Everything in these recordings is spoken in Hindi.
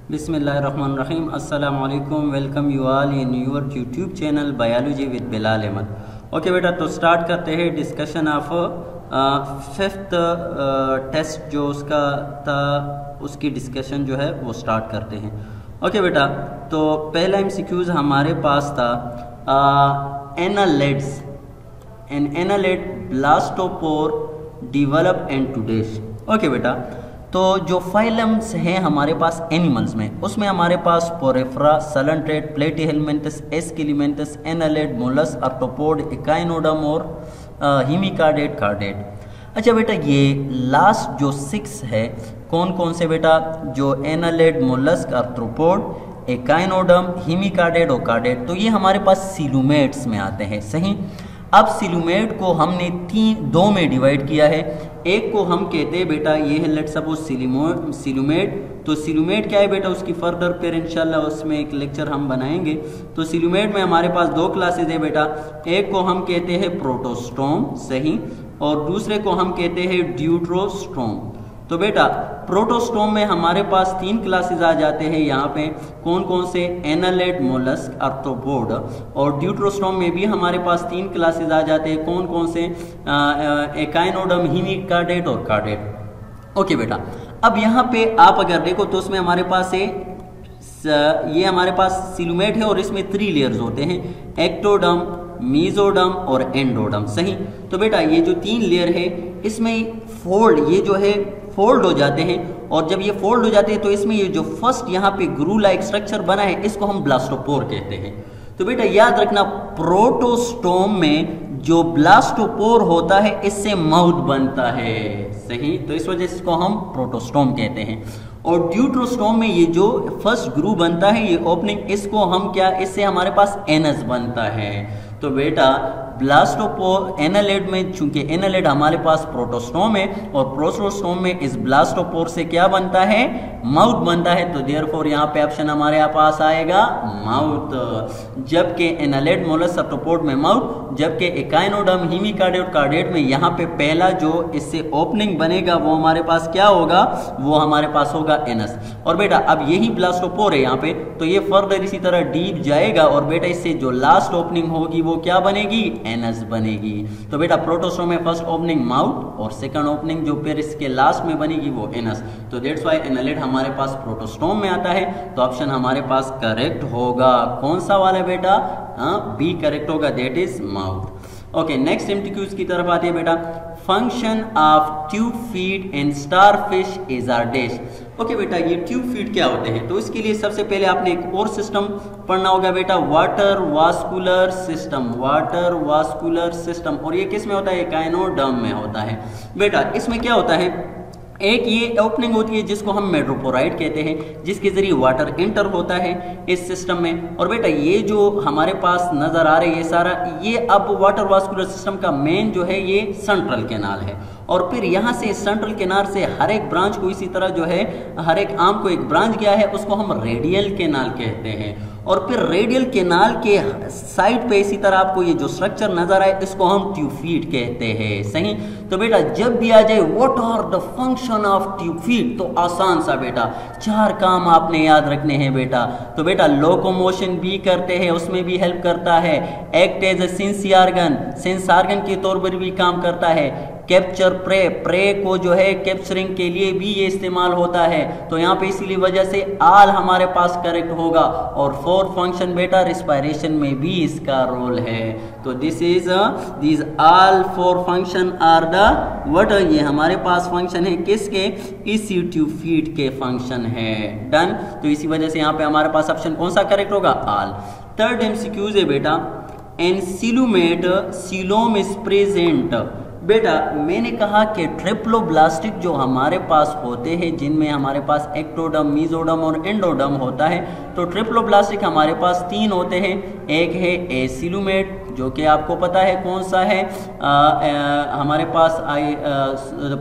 बिस्मिल्लाहिर्रहमानिर्रहीम। अस्सलाम वालेकुम। Welcome you all in your YouTube channel biology with Bilal Ahmad. Okay बेटा, तो स्टार्ट करते हैं डिस्कशन ऑफ फिफ्थ टेस्ट जो उसका था, उसकी डिस्कशन जो है वो स्टार्ट करते हैं। ओके बेटा, तो पहला एमसीक्यूज हमारे पास था annelids an annelid blastopore develop and टूडेश। ओके बेटा, तो जो फाइलम्स हैं हमारे पास एनिमल्स में, उसमें हमारे पास पोरेफ्रा, सैलन्ट्रेट, प्लेटीहेलमिन्थस, एस्किलिमेंथस, एनालिड, मोलस्क, आर्थ्रोपोड, इकाइनोडर्म और हीमिकार्डेट, कार्डेट। अच्छा बेटा, ये लास्ट जो 6 है कौन कौन से बेटा? जो एनालिड, मोलस्क, आर्थ्रोपोड, इकाइनोडर्म, हीमिकार्डेट और कार्डेट, तो ये हमारे पास सिलुमेट्स में आते हैं। सही। अब सिलुमेट को हमने दो में डिवाइड किया है। एक को हम कहते हैं बेटा, ये है लेट्स सपोज सिलुमेट। तो सिलुमेट क्या है बेटा, उसकी फर्दर फिर इंशाल्लाह उसमें एक लेक्चर हम बनाएंगे। तो सिलुमेट में हमारे पास 2 क्लासेज है बेटा। एक को हम कहते हैं प्रोटोस्टोम, सही, और दूसरे को हम कहते हैं ड्यूट्रोस्टोम। तो बेटा प्रोटोस्टोम में हमारे पास 3 क्लासेस आ जाते हैं यहाँ पे, कौन कौन से? Annelid, mollusc, arthropod. और ड्यूट्रोस्टोम में भी हमारे पास 3 क्लासेस आ जाते हैं, कौन कौन से? इकाइनोडर्म, हीमिकार्डेट और कार्डेट। ओके बेटा, अब यहाँ पे आप अगर देखो तो उसमें हमारे पास ये हमारे पास सिलुमेट है और इसमें 3 लेयर्स होते हैं, एक्टोडर्म, मीजोडर्म और एंडोडर्म। सही। तो बेटा ये जो 3 लेयर है इसमें ये जो है फोल्ड हो जाते हैं, और जब ये फोल्ड हो जाते हैं तो इसमें ये जो फर्स्ट यहाँ पे ग्रू लाइक स्ट्रक्चर बना है इसको हम ब्लास्टोपोर कहते हैं। तो बेटा याद रखना, प्रोटोस्टोम में जो ब्लास्टोपोर होता है इससे माउथ बनता है। सही। तो इस वजह से इसको हम प्रोटोस्टोम कहते हैं। और ड्यूट्रोस्टोम में ये जो फर्स्ट ग्रू बनता है, ये ओपनिंग, इसको हम क्या, इससे हमारे पास एनस बनता है। तो बेटा ब्लास्टोपोर एनालिड में, चूंकि एनालिड हमारे पास प्रोटोस्टोम है और प्रोटोस्टोम में इस ब्लास्टोपोर से क्या बनता है? माउथ बनता है। तो देयरफॉर यहाँ पे ऑप्शन हमारे पास आएगा माउथ। जबकि एनालिड, मोलस्क, आर्थ्रोपोड में माउथ, जबकि इकाइनोडर्म, हीमिकार्डेट और कार्डेट में यहाँ पे पहला जो इससे ओपनिंग बनेगा वो हमारे पास क्या होगा? वो हमारे पास होगा एनस। और बेटा अब यही ब्लास्टोपोर है यहाँ पे, तो ये फर्दर इसी तरह डीप जाएगा और बेटा इससे जो लास्ट ओपनिंग होगी वो क्या बनेगी? एनस बनेगी। तो बेटा प्रोटोस्टोम में फर्स्ट ओपनिंग माउथ और सेकंड ओपनिंग जो फिर इसके लास्ट में बनेगी वो एनस। तो दैट्स व्हाई एनालिड हमारे पास प्रोटोस्टोम में आता है। तो ऑप्शन हमारे पास करेक्ट होगा कौन सा वाला बेटा? बी करेक्ट होगा, that is mouth. Okay, next MCQs की तरफ आते हैं बेटा। Function of tube feed and starfish is are dash. Okay बेटा, ये ट्यूब फीड क्या होते हैं? तो इसके लिए सबसे पहले आपने एक और सिस्टम पढ़ना होगा बेटा, water vascular system. Water vascular system, और ये किस में होता है? इकाइनोडर्म में होता है। बेटा इसमें क्या होता है, एक ये ओपनिंग होती है जिसको हम मेट्रोपोराइड कहते हैं, जिसके जरिए वाटर एंटर होता है इस सिस्टम में। और बेटा ये जो हमारे पास नजर आ रहा है ये सारा, ये अब वाटर वास्कुलर सिस्टम का मेन जो है ये सेंट्रल कैनाल है। और फिर यहाँ से सेंट्रल कैनाल से हर एक ब्रांच को, इसी तरह जो है हर एक आर्म को एक ब्रांच गया है, उसको हम रेडियल कैनाल कहते हैं। और फिर रेडियल कैनाल के साइड पे इसी तरह आपको ये जो स्ट्रक्चर नजर आए इसको हम ट्यूब फीड कहते हैं। सही। तो बेटा जब भी आ जाए what are the function of tube feed, तो आसान सा बेटा 4 काम आपने याद रखने हैं बेटा। तो बेटा लोकोमोशन भी करते हैं, उसमें भी हेल्प करता है। Act as a sense organ के तौर पर भी काम करता है। कैप्चर प्रे को जो है कैप्चरिंग के लिए भी ये इस्तेमाल होता है। तो यहाँ पे इसीलिए वजह से आल हमारे पास करेक्ट होगा। और 4th फंक्शन बेटा रिस्पायरेशन में भी इसका रोल है। तो this all 4 function are the what, ये हमारे पास फंक्शन है किसके? इसी ट्यूब फीड के फंक्शन है। डन। तो इसी वजह से यहाँ पे हमारे पास ऑप्शन कौन सा करेक्ट होगा? आल। 3rd एमसीक्यूज है बेटा, एन सिलुमेट सिलोम इज प्रेजेंट। बेटा मैंने कहा कि ट्रिप्लोब्लास्टिक जो हमारे पास होते हैं, जिनमें हमारे पास एक्टोडर्म, मीजोडर्म और एंडोडर्म होता है, तो ट्रिप्लोब्लास्टिक हमारे पास 3 होते हैं। एक है एसिलुमेट जो कि आपको पता है कौन सा है, हमारे पास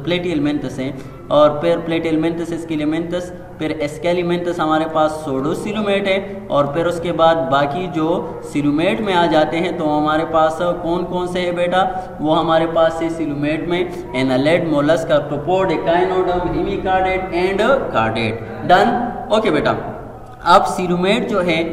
प्लेटीहेलमिन्थस है, और फिर प्लेटीहेलमिन्थस, एस्किलिमेंथस, फिर एस्केलिमेंथस हमारे पास सोडोसिलुमेट है। और फिर उसके बाद बाकी जो सिलुमेट में आ जाते हैं तो हमारे पास कौन कौन से है बेटा? वो हमारे पास है सिलुमेट में annelid, mollusc, arthropod, echinoderm, hemichordate and chordate. Done. Okay बेटा, अब सिलुमेट जो है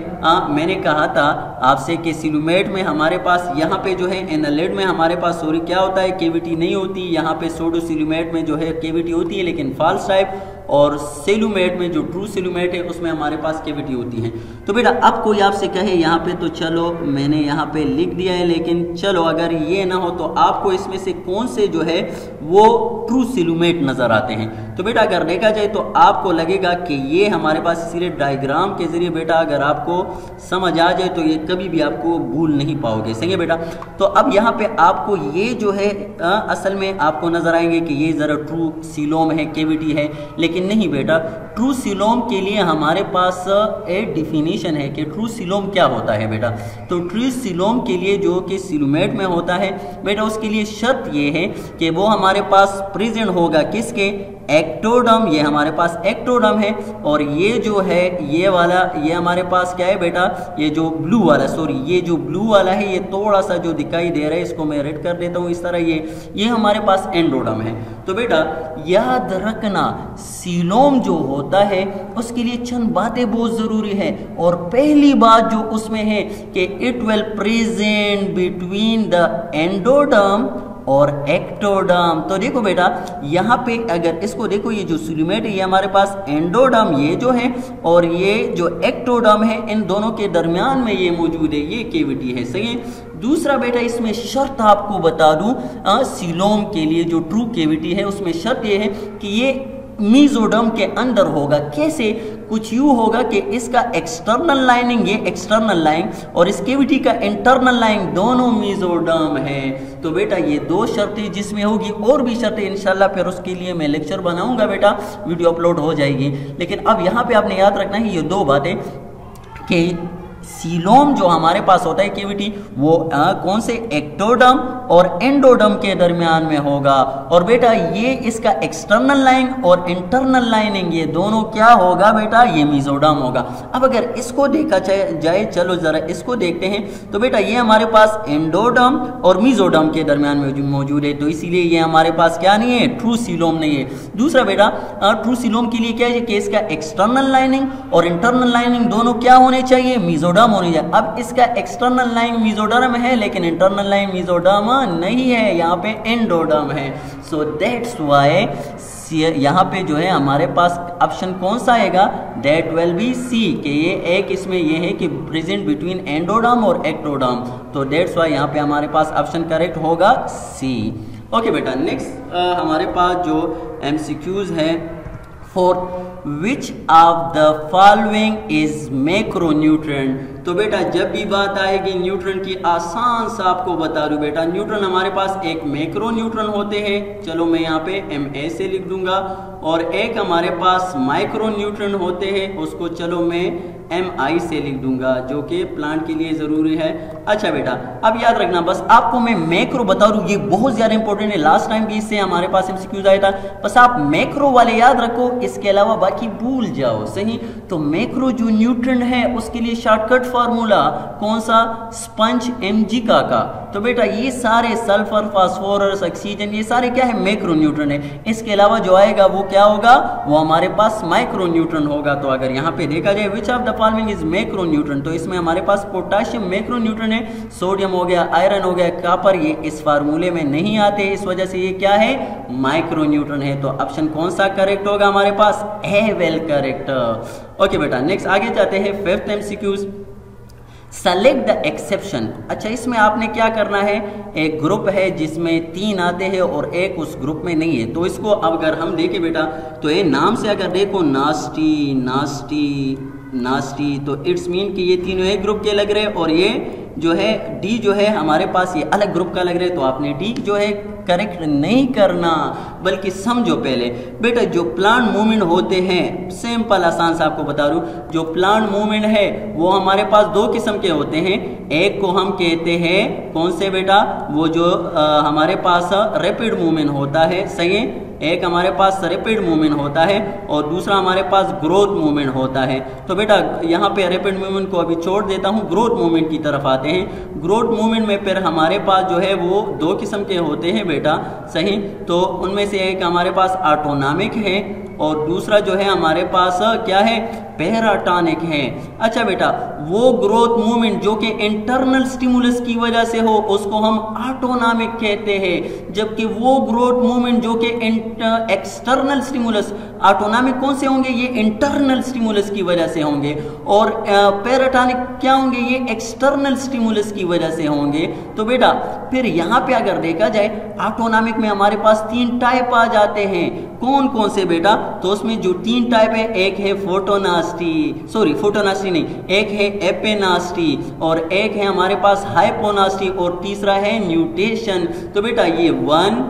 मैंने कहा था आपसे कि सिलुमेट में हमारे पास यहाँ पे जो है एनालिड में हमारे पास सॉरी क्या होता है, केविटी नहीं होती। यहाँ पे सोडो सिलुमेट में जो है केविटी होती है लेकिन फॉल्स टाइप, और सिलुमेट में जो ट्रू सिलुमेट है उसमें हमारे पास केविटी होती है। तो बेटा अब कोई आपसे कहे यहाँ पे, तो चलो मैंने यहाँ पे लिख दिया है, लेकिन चलो अगर ये ना हो तो आपको इसमें से कौन से जो है वो ट्रू सिलुमेट नजर आते हैं। तो बेटा अगर देखा जाए तो आपको लगेगा कि ये हमारे पास, इसीलिए डायग्राम के जरिए बेटा अगर आपको समझ आ जाए तो ये कभी भी आपको भूल नहीं पाओगे। सही है बेटा। तो अब यहाँ पे आपको ये जो है असल में आपको नजर आएंगे कि ये जरा ट्रू सिलोम है, केविटी है, लेकिन नहीं बेटा, ट्रू सिलोम के लिए हमारे पास एक डिफिनीशन है कि ट्रू सिलोम क्या होता है बेटा। तो ट्रू सिलोम के लिए जो कि सिलुमेट में होता है बेटा, उसके लिए शर्त ये है कि वो हमारे पास प्रेजेंट होगा किसके, एक्टोडर्म। ये हमारे पास एक्टोडर्म है, और ये जो है ये वाला, ये हमारे पास क्या है बेटा, ये जो ब्लू वाला, सॉरी ये जो ब्लू वाला है, ये थोड़ा सा जो दिखाई दे रहा है इसको मैं रेड कर देता हूँ इस तरह, ये हमारे पास एंडोडर्म है। तो बेटा याद रखना, सिलोम जो होता है उसके लिए चंद बातें बहुत जरूरी है, और पहली बात जो उसमें है कि it will present between the endoderm और एक्टोडर्म। तो देखो बेटा यहाँ पे अगर इसको देखो, ये जो सिलुमेट है ये हमारे पास एंडोडर्म ये जो है, और ये जो एक्टोडर्म है, इन दोनों के दरमियान में ये मौजूद है, ये केविटी है। सही है। दूसरा बेटा इसमें शर्त आपको बता दूं, सिलोम के लिए जो ट्रू केविटी है उसमें शर्त ये है कि ये मीजोडर्म के अंदर होगा। कैसे? कुछ यूं होगा कि इसका एक्सटर्नल लाइनिंग, ये एक्सटर्नल लाइन, और इस केविटी का इंटरनल लाइन दोनों मीजोडर्म है। तो बेटा ये दो शर्तें जिसमें होगी, और भी शर्तें इंशाल्लाह फिर उसके लिए मैं लेक्चर बनाऊंगा बेटा, वीडियो अपलोड हो जाएगी। लेकिन अब यहाँ पे आपने याद रखना है ये दो बातें कि सिलोम जो हमारे पास होता है केविटी, वो कौन से, एक्टोडर्म और एंडोडर्म के दरमियान में होगा। और बेटा ये इसका एक्सटर्नल लाइन और इंटरनल लाइनिंग ये दोनों क्या होगा बेटा, ये मीजोडर्म होगा। अब अगर इसको देखा जाए, चलो जरा इसको देखते हैं। तो बेटा ये हमारे पास एंडोडर्म और मीजोडर्म के दरमियान में मौजूद है, तो इसीलिए ये हमारे पास क्या नहीं है, ट्रू सिलोम नहीं है। दूसरा बेटा ट्रू सिलोम के लिए क्या है कि इसका एक्सटर्नल लाइनिंग और इंटरनल लाइनिंग दोनों क्या होने चाहिए, मीजोडर्म होने चाहिए। अब इसका एक्सटर्नल लाइन मीजोडर्म है लेकिन इंटरनल लाइन मीजोडर्म नहीं है, यहाँ पे एंडोडर्म है। सो दैट्स व्हाई यहाँ पे जो है हमारे पास ऑप्शन कौन सा आएगा, दैट विल बी सी, कि ये एक इसमें ये है कि प्रेजेंट बिटवीन एंडोडर्म और एक्टोडर्म। तो दैट्स व्हाई यहाँ पे हमारे पास ऑप्शन करेक्ट होगा सी। ओके बेटा नेक्स्ट हमारे पास जो एमसीक्यूज है, for which of the following is macronutrient. तो बेटा जब भी बात आएगी न्यूट्रन की, आसान सा आपको बता दूं बेटा, न्यूट्रन हमारे पास एक मैक्रोन्यूट्रन होते हैं, चलो मैं यहाँ पे MA से लिख दूंगा, और एक हमारे पास माइक्रोन्यूट्रन होते हैं, उसको चलो मैं MI से लिख दूंगा, जो कि प्लांट के लिए जरूरी है। अच्छा बेटा अब याद रखना, बस आपको मैं मैक्रो बता दूं, ये बहुत ज्यादा इंपॉर्टेंट है, लास्ट टाइम भी इससे हमारे पास MCQs आया था, बस आप मैक्रो वाले याद रखो, इसके अलावा बाकी भूल जाओ। सही। तो मैक्रो जो न्यूट्रन है उसके लिए शॉर्टकट फार्मूला कौन सा, स्पंज Mg का। तो बेटा ये सारे सल्फर, फास्फोरस, ऑक्सीजन, ये सारे क्या है, मैक्रो न्यूट्रन है। इसके अलावा जो आएगा वो क्या होगा, वो हमारे पास माइक्रो न्यूट्रन होगा। तो अगर यहाँ पे देखा जाए which of the following is macro nutrient, तो इसमें हमारे पास पोटाशियम मैक्रो न्यूट्रन है, सोडियम हो गया, आयरन हो गया, कॉपर, ये इस फार्मूले में नहीं आते, इस वजह से ये क्या है, माइक्रो न्यूट्रन है। तो ऑप्शन कौन सा करेक्ट होगा हमारे पास, ए वेल करेक्ट। ओके बेटा नेक्स्ट आगे जाते हैं, fifth MCQs, select the exception. अच्छा इसमें आपने क्या करना है, एक ग्रुप है जिसमें 3 आते हैं और एक उस ग्रुप में नहीं है। तो इसको अब अगर हम देखें बेटा, तो ये नाम से अगर देखो, नास्टी नास्टी नास्टी, तो इट्स मीन कि ये तीनों एक ग्रुप के लग रहे हैं, और ये जो है डी जो है हमारे पास ये अलग ग्रुप का लग रहा है। तो आपने डी जो है करेक्ट नहीं करना, बल्कि समझो पहले बेटा, जो प्लांट मूवमेंट होते हैं, सिंपल आसान से आपको बता दूं, जो प्लांट मूवमेंट है वो हमारे पास 2 किस्म के होते हैं। एक को हम कहते हैं कौन से बेटा, वो जो हमारे पास रैपिड मूवमेंट होता है। सही है, एक हमारे पास रैपिड मूवमेंट होता है और दूसरा हमारे पास ग्रोथ मूवमेंट होता है। तो बेटा यहाँ पे रैपिड मूवमेंट को अभी छोड़ देता हूँ, ग्रोथ मूवमेंट की तरफ आते हैं। ग्रोथ मूवमेंट में फिर हमारे पास जो है वो 2 किस्म के होते हैं बेटा। सही, तो उनमें से एक हमारे पास ऑटोनॉमिक है और दूसरा जो है हमारे पास क्या है, पैराटॉनिक है। अच्छा बेटा, वो ग्रोथ मूवमेंट जो कि इंटरनल स्टिमुलस की वजह से हो उसको हम ऑटोनॉमिक कहते हैं, जबकि वो ग्रोथ मूवमेंट जो कि एक्सटर्नल स्टिमुलस, ऑटोनॉमिक कौन से होंगे, ये इंटरनल स्टिमुलस की वजह से होंगे, और पैराटॉनिक क्या होंगे, ये एक्सटर्नल स्टिमुलस की वजह से होंगे। तो बेटा फिर यहाँ पे अगर देखा जाए ऑटोनॉमिक में हमारे पास 3 टाइप आ जाते हैं। कौन कौन से बेटा, तो उसमें जो 3 टाइप है, एक है फोटोनास्टी नहीं, एक है एपेनास्टी, और एक है हमारे पास हाइपोनास्टी, और तीसरा है न्यूटेशन। तो बेटा ये 1,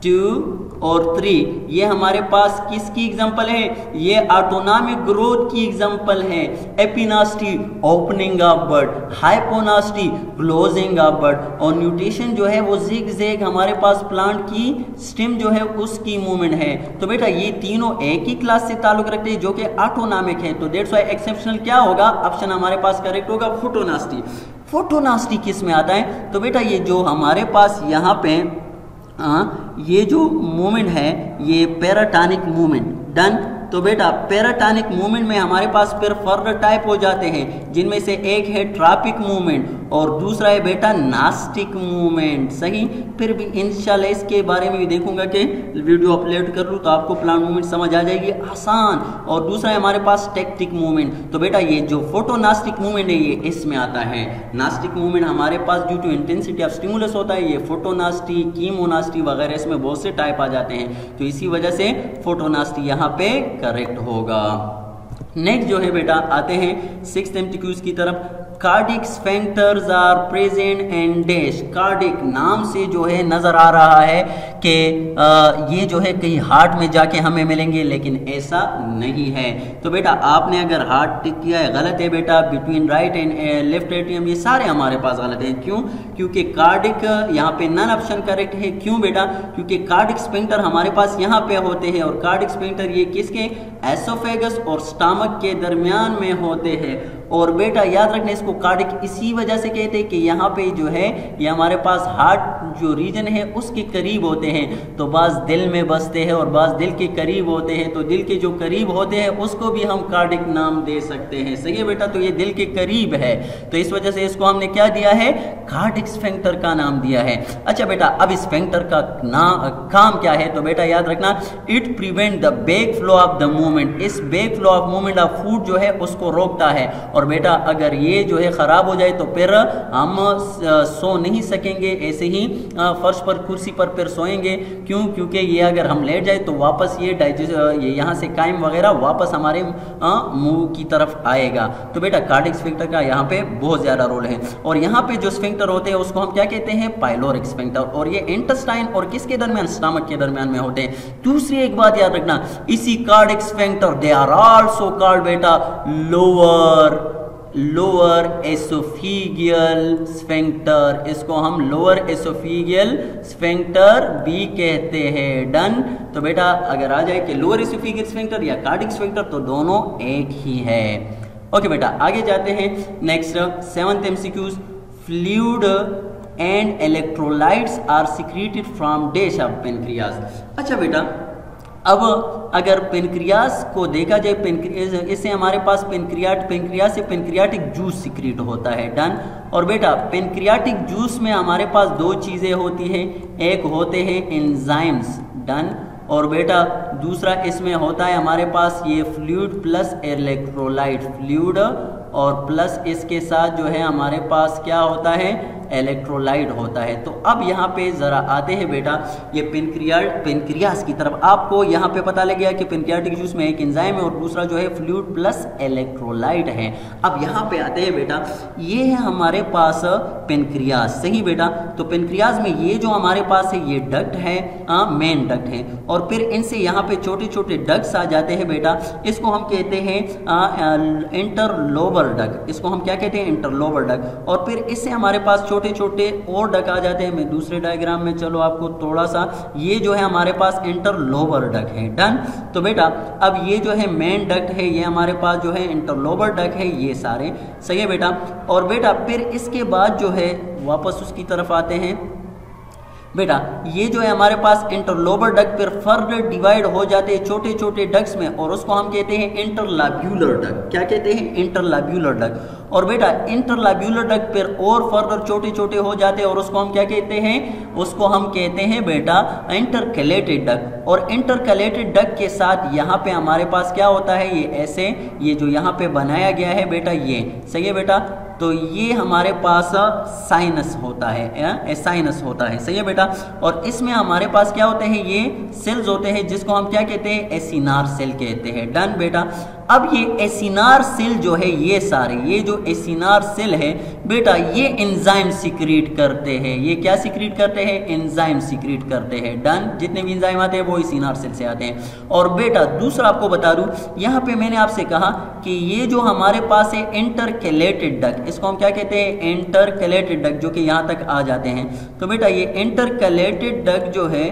2 और 3 ये हमारे पास किसकी एग्जांपल है, ये ऑटोनॉमिक ग्रोथ की एग्जांपल है। Epinasty opening of bird, hyponasty closing of bird, और न्यूटेशन जो है वो जिग हमारे पास प्लांट की स्टेम जो है उसकी मूवमेंट है। तो बेटा ये तीनों एक ही क्लास से ताल्लुक रखते हैं जो कि ऑटोनॉमिक है। तो दैट्स व्हाई एक्सेप्शनल क्या होगा, ऑप्शन हमारे पास करेक्ट होगा फोटोनास्टी। फोटोनास्टी किस में आता है, तो बेटा ये जो हमारे पास यहाँ पे ये जो मूवमेंट है ये पैराटॉनिक मूवमेंट। डन। तो बेटा पैराटॉनिक मूवमेंट में हमारे पास फिर फर्दर टाइप हो जाते हैं, जिनमें से एक है ट्रॉपिक मूवमेंट और दूसरा है बेटा नास्टिक मूवमेंट। सही, फिर भी इंशाल्लाह इसके बारे में भी देखूंगा कि वीडियो अपलोड कर लूँ तो आपको प्लांट मूवमेंट समझ आ जाएगी आसान। और दूसरा है हमारे पास टेक्टिक मूवमेंट। तो बेटा ये जो फोटोनास्टिक मूवमेंट है ये इसमें आता है। नास्टिक मूवमेंट हमारे पास due to intensity of stimulus होता है, ये फोटोनास्टी, कीमोनास्टी वगैरह इसमें बहुत से टाइप आ जाते हैं, तो इसी वजह से फोटोनास्टी यहाँ पे करेक्ट होगा। नेक्स्ट जो है बेटा आते हैं 6th MCQs की तरफ। Cardiac sphincters are present and dash. Cardiac नाम से जो है नजर आ रहा है कि ये जो है कहीं हार्ट में जाके हमें मिलेंगे, लेकिन ऐसा नहीं है। तो बेटा आपने अगर हार्ट टिक किया है, गलत है बेटा। Between right and left atrium ये सारे हमारे पास गलत है। क्यों? क्योंकि कार्डिक यहाँ पे नन ऑप्शन करेक्ट है। क्यों बेटा? क्योंकि कार्डिक स्फिंक्टर हमारे पास यहाँ पे होते हैं, और कार्डिक स्फिंक्टर ये किसके, एसोफेगस और स्टमक के दरमियान में होते हैं। और बेटा याद रखना इसको कार्डिक इसी वजह से कहते हैं कि यहाँ पे जो है ये हमारे पास हार्ट जो रीजन है उसके करीब होते हैं। तो बाज दिल में बसते हैं और बाज दिल के करीब होते हैं, तो दिल के जो करीब होते हैं उसको भी हम कार्डिक नाम दे सकते हैं। सही है बेटा, तो ये दिल के करीब है, तो इस वजह से इसको हमने क्या दिया है, कार्डिक स्फिंक्टर का नाम दिया है। अच्छा बेटा अब इस स्फिंक्टर का काम क्या है, तो बेटा याद रखना it prevent the back flow of the movement. इस back flow of movement of food जो है उसको रोकता है। और बेटा अगर ये जो है खराब हो जाए तो फिर हम सो नहीं सकेंगे, ऐसे ही फर्श पर कुर्सी पर फिर सोएंगे। क्यों? क्योंकि ये अगर हम लेट जाए तो वापस ये ये यहाँ से कायम वगैरह वापस हमारे मुंह की तरफ आएगा। तो बेटा कार्डिक स्फिंक्टर का यहाँ पे बहुत ज्यादा रोल है। और यहाँ पे जो स्फिंक्टर होते हैं उसको हम क्या कहते हैं, पाइलोरिक स्फिंक्टर, और ये इंटेस्टाइन और किसके दरमियान, स्टमक के दरमियान में होते हैं। दूसरी एक बात याद रखना, इसी cardiac sphincter they are also called बेटा लोअर एसोफिगियल स्फिंक्टर। इसको हम लोअर एसोफिगियल स्फिंक्टर भी कहते हैं। डन। तो बेटा अगर आ जाए कि लोअर एसोफिगियल स्फिंक्टर या कार्डिक स्फिंक्टर तो दोनों एक ही है। ओके बेटा आगे जाते हैं। Next 7th MCQs। Fluid and electrolytes are secreted from dash of pancreas. अच्छा बेटा अब अगर पेनक्रियास को देखा जाए, इससे हमारे पास पेनक्रियास से पेनक्रियाटिक जूस सिक्रीट होता है। डन। और बेटा पेनक्रियाटिक जूस में हमारे पास 2 चीज़ें होती हैं, एक होते हैं एंजाइम्स। डन। और बेटा दूसरा इसमें होता है हमारे पास ये फ्लूइड प्लस इलेक्ट्रोलाइट, फ्लूइड और प्लस इसके साथ जो है हमारे पास क्या होता है, इलेक्ट्रोलाइट होता है। तो अब यहाँ पे जरा आते हैं बेटा ये पेनक्रियास की तरफ। आपको यहाँ पे पता लग गया कि पेनक्रियाटिक जूस में एक एंजाइम है और दूसरा जो है फ्लूइड प्लस इलेक्ट्रोलाइट है। अब यहाँ पे आते हैं बेटा, ये है हमारे पास पेनक्रियास। सही बेटा, तो पेनक्रियास में ये जो हमारे पास है ये डक्ट है, मेन डक्ट है, और फिर इनसे यहाँ पे छोटे छोटे डक्ट्स आ जाते हैं बेटा। इसको हम कहते हैं इंटरलोबर डक्ट। इसको हम क्या कहते हैं, इंटरलोबर डक्ट। और फिर इससे हमारे पास छोटे छोटे और डक आ जाते हैं। मैं दूसरे डायग्राम में चलो आपको थोड़ा सा, ये जो है हमारे पास इंटरलोबर डक है। डन। तो बेटा अब ये जो है मेन डक्ट है, ये हमारे पास जो है इंटरलोबर डक है, ये सारे। सही है बेटा। और बेटा फिर इसके बाद जो है वापस उसकी तरफ आते हैं, बेटा ये जो है हमारे पास इंटरलोबर डक्ट फिर फर्दर डिवाइड हो जाते हैं छोटे छोटे डक्ट्स में और उसको हम कहते हैं इंटरलाब्यूलर डक्ट। क्या कहते हैं? इंटरलाब्यूलर डक्ट। और बेटा इंटरलाब्यूलर डक्ट फिर और फर्दर छोटे छोटे हो जाते हैं और उसको हम क्या कहते हैं? उसको हम कहते हैं बेटा इंटरकैलेटेड डक्ट। और इंटरकैलेटेड डक्ट के साथ यहाँ पे हमारे पास क्या होता है? ये ऐसे ये जो यहाँ पे बनाया गया है बेटा ये सही है बेटा, तो ये हमारे पास साइनस होता है, साइनस होता है सही है बेटा। और इसमें हमारे पास क्या होते हैं? ये सेल्स होते हैं जिसको हम क्या कहते हैं? एसिनार सेल कहते हैं। डन बेटा। अब ये एसिनार सेल जो है ये सारे ये जो एसिनार सेल है बेटा ये एंजाइम सीक्रेट करते हैं। ये क्या सीक्रेट करते हैं? एंजाइम सीक्रेट करते हैं। डन। जितने भी एंजाइम आते हैं वो एसिनार सेल से आते हैं। और बेटा दूसरा आपको बता दूं, यहाँ पे मैंने आपसे कहा कि ये जो हमारे पास है इंटरकैलेटेड डक्ट, इसको हम क्या कहते हैं? इंटरकैलेटेड डक्ट, जो कि यहाँ तक आ जाते हैं। तो बेटा ये इंटरकैलेटेड डक्ट जो है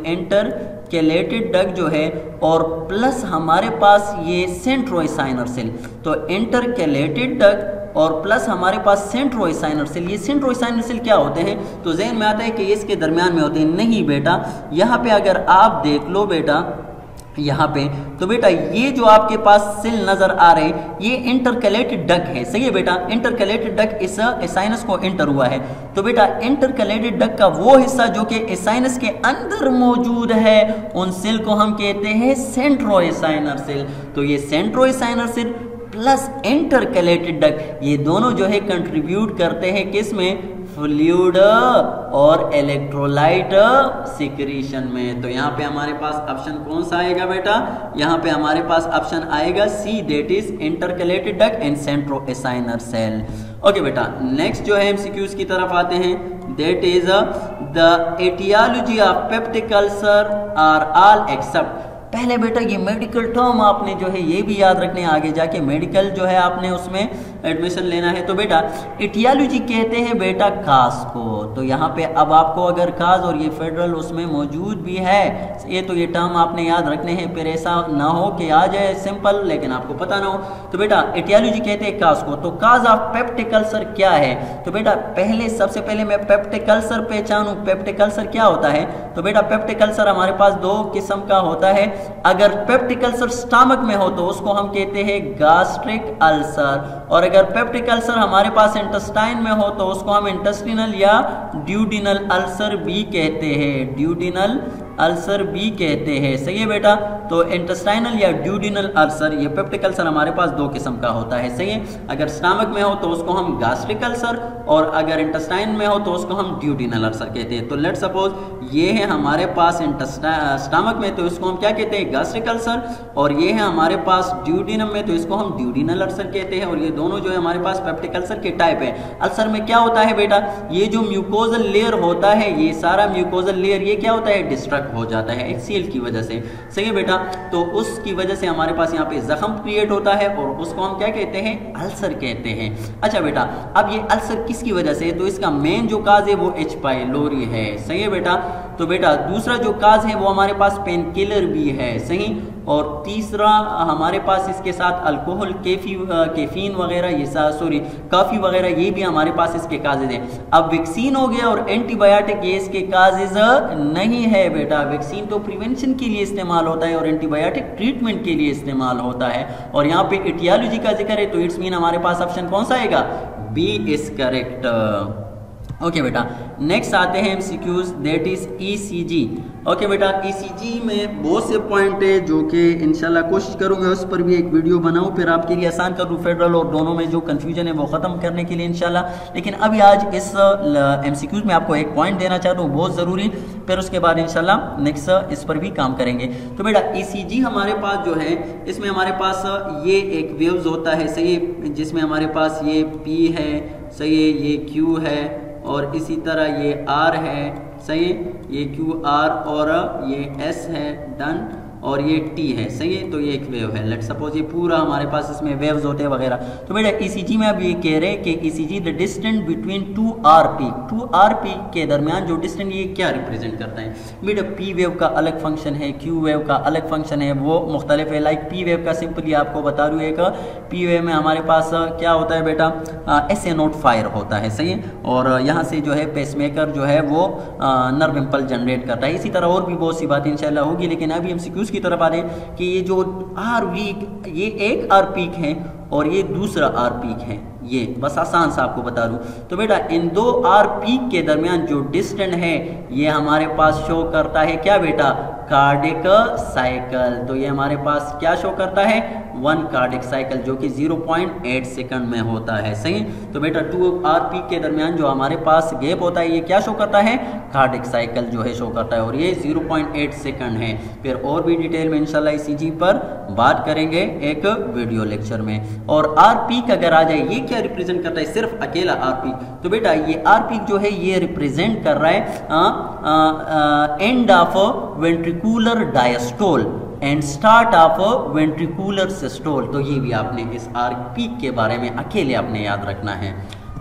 इंटरकैलेटेड डक्ट जो है और प्लस हमारे पास ये सेंट्रोएसाइनर सेल, तो इंटरकैलेटेड डक्ट और प्लस हमारे पास सेंट्रोएसाइनर सेल। ये सेंट्रोएसाइनर सेल क्या होते हैं? तो ज़हन में आता है कि इसके दरमियान में होते हैं। नहीं बेटा, यहाँ पे अगर आप देख लो बेटा यहाँ पे, तो बेटा ये जो आपके पास सेल नजर आ रहे हैं ये इंटरकैलेटेड डक्ट है सही है बेटा। इंटरकैलेटेड डक्ट इस एसाइनस को एंटर हुआ है। तो बेटा इंटरकैलेटेड डक्ट का वो हिस्सा जो कि एसाइनस के अंदर मौजूद है उन सेल को हम कहते हैं सेंट्रोएसाइनर सेल। तो ये सेंट्रोएसाइनर सेल प्लस इंटरकैलेटेड डक्ट ये दोनों जो है कंट्रीब्यूट करते हैं किस में? फ्लूइड और इलेक्ट्रोलाइट सिक्रीशन में। तो यहाँ पे हमारे पास ऑप्शन कौन सा आएगा बेटा? यहाँ पे हमारे पास ऑप्शन आएगा C, that is intercalated duct and centroacinar cell. Okay बेटा, नेक्स्ट जो है एमसीक्यूज की तरफ आते हैं, that is the aetiology of peptic ulcer are all except. पहले बेटा ये मेडिकल टर्म आपने जो है ये भी याद रखने, आगे जाके मेडिकल जो है आपने उसमें एडमिशन लेना है। तो बेटा एटियोलॉजी कहते हैं बेटा काज को। तो यहाँ पे अब आपको अगर काज और ये फेडरल उसमें मौजूद भी है ये, तो ये टर्म आपने याद रखने हैं, फिर ऐसा ना हो कि आ जाए सिंपल लेकिन आपको पता ना हो। तो बेटा एटियोलॉजी कहते हैं काज को। तो काज ऑफ पेप्टिक अल्सर क्या है? तो बेटा सबसे पहले मैं पेप्टिक अल्सर पहचानूं, पेप्टिक अल्सर क्या होता है? तो बेटा पेप्टिक अल्सर हमारे पास दो किस्म का होता है। अगर पेप्टिक अल्सर स्टमक में हो तो उसको हम कहते हैं गैस्ट्रिक अल्सर, और अगर पेप्टिक अल्सर हमारे पास इंटेस्टाइन में हो तो उसको हम इंटेस्टिनल या ड्यूडिनल अल्सर भी कहते हैं। ड्यूडिनल अल्सर भी कहते हैं सही है बेटा। तो इंटेस्टाइनल या ड्यूडिनल अल्सर ये पेप्टिक अल्सर हमारे पास दो किस्म का होता है सही है। अगर स्टमक में हो तो उसको हम गैस्ट्रिक अल्सर और अगर इंटेस्टाइन में हो तो उसको हम ड्यूडिनल अल्सर कहते हैं। तो लेट्स सपोज ये है हमारे पास स्टमक में तो इसको हम क्या कहते हैं? गैस्ट्रिक अल्सर, और ये है हमारे पास ड्यूडिनम में तो इसको हम ड्यूडिनल अल्सर कहते हैं। और ये दोनों जो है हमारे पास पेप्टिक अल्सर के टाइप है। अल्सर में क्या होता है बेटा? ये जो म्यूकोजल लेयर होता है ये सारा म्यूकोजल लेयर ये क्या होता है? डिस्ट्रक्ट हो जाता है एक्सीएल की वजह से सही है बेटा। तो उसकी वजह से हमारे पास यहाँ पे जख्म क्रिएट होता है और उसको हम क्या कहते हैं? अल्सर कहते हैं। अच्छा बेटा अब ये अल्सर किसकी वजह से? तो इसका मेन जो काज है वो एच पाइलोरी है सही है बेटा। तो बेटा दूसरा जो काज है वो हमारे पास पेन किलर भी है सही। और तीसरा हमारे पास इसके साथ अल्कोहल कैफीन वगैरह ये काफ़ी वगैरह ये भी हमारे पास इसके काजेज हैं। अब वैक्सीन हो गया और एंटीबायोटिक ये इसके काजेज नहीं है बेटा। वैक्सीन तो प्रिवेंशन के लिए इस्तेमाल होता है और एंटीबायोटिक ट्रीटमेंट के लिए इस्तेमाल होता है। और यहाँ पे एटियोलॉजी का जिक्र है तो इट्स मीन हमारे पास ऑप्शन कौन सा आएगा? B is correct. ओके बेटा नेक्स्ट आते हैं MCQs, that is ECG. Okay बेटा ईसीजी में बहुत से पॉइंट है जो कि इंशाल्लाह कोशिश करूंगा उस पर भी एक वीडियो बनाऊं, फिर आपके लिए आसान कर दूं फेडरल और दोनों में जो कंफ्यूजन है वो ख़त्म करने के लिए इंशाल्लाह। लेकिन अभी आज इस एमसीक्यूज में आपको एक पॉइंट देना चाहता हूँ बहुत ज़रूरी, फिर उसके बाद इंशाल्लाह नेक्स्ट इस पर भी काम करेंगे। तो बेटा ईसीजी हमारे पास जो है इसमें हमारे पास ये एक वेव्स होता है सही, जिसमें हमारे पास ये पी है सही है, ये क्यू है और इसी तरह ये आर है सही, ये क्यू आर और ये एस है डन। और ये टी है, सही है। तो ये एक वेव है, लेट सपोज ये पूरा हमारे पास इसमें वेव्स होते हैं वगैरह। तो बेटा ईसीजी में अब ये कह रहे हैं कि ECG the distance between two R peak के दरमियान जो डिस्टेंस, ये क्या रिप्रेजेंट करता है बेटा? पी वेव का अलग फंक्शन है, क्यू वेव का अलग फंक्शन है, वो मुख्तलिफ है। लाइक पी वेव का सिंपली आपको बता रही हूँ, एक पी वेव में हमारे पास क्या होता है बेटा, SA नोट फायर होता है, सही है। और यहाँ से जो है पेसमेकर जो है वो नर्व इम्पल्स जनरेट करता है। इसी तरह और भी बहुत सी बातें इंशाल्लाह होगी, लेकिन अभी हम MCQs की तरफ आ रहे हैं कि ये जो आर वीक, ये एक आर पीक है और ये दूसरा आर पीक है, ये बस आसान सा आपको बता दूं। तो बेटा इन दो आर पीक के दरमियान जो डिस्टेंस है ये हमारे पास शो करता है क्या बेटा? Cardiac cycle. तो ये हमारे पास क्या शो करता है? 1 कार्डिक साइकिल, जो कि 0.8 सेकंड में होता है, सही। तो बेटा 2 आर पीक के दरमियान जो हमारे पास गैप होता है ये क्या शो करता है? कार्डिक साइकिल जो है शो करता है, और ये 0.8 सेकंड है। फिर और भी डिटेल में इंशाल्लाह ईसीजी पर बात करेंगे एक वीडियो लेक्चर में। और आर पीक अगर आ जाए, ये क्या रिप्रेजेंट करता है? सिर्फ अकेला आर पीक। तो बेटा ये आर पीक जो है ये रिप्रेजेंट कर रहा है end of ventricular diastole and start of ventricular systole. तो ये भी आपने इस आर पीक के बारे में अकेले आपने याद रखना है।